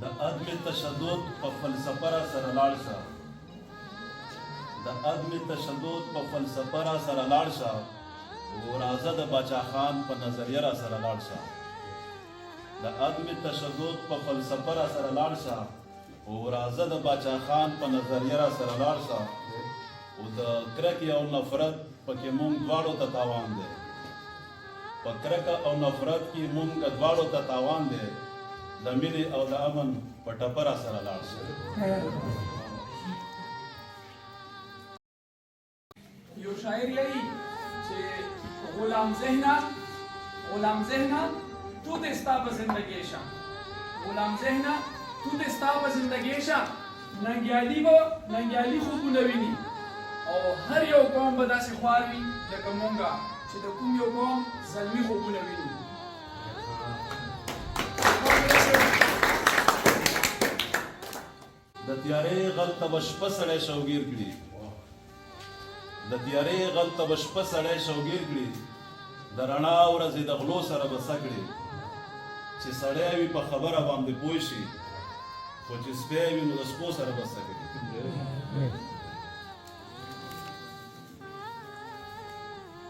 د عدم تشدد په فلسفه را سره لاړ شه د عدم تشدد په فلسفه را سره لاړ شه او راځه د باچا خان په نظریه را سره لاړ شه د عدم تشدد په فلسفه را سره لاړ شه او راځه د باچا خان په نظریه را سره لاړ شه او د کرکې او نفرت پکې مونږ دواړو ته تاوان دی په کرکه او نفرت کې مونږ دواړو ته تاوان دی د مینې او د امن په ټپه را سره لاړ شه یو شاعر یایي چې غلام ذهنه تو دې ستا په زندګۍ شه غلام ذهنه تو دې ستا په زندګۍ شه ننګیالي خوبونه ویني او هر یو قوم به داسې خوار وي لکه مونږه چې د کوم یو قوم زلمي خوبونه ویني د تیارې غل ته به شپه سړی شوګیر کړي د تیارې غل ته به شپه سړی شوګیر کړي د رڼا ورځې د غلو سره به څه کړي چې سړی وي په خبره باندې پوه شي خو چې سپی وي نو د سپو سره به څه کړي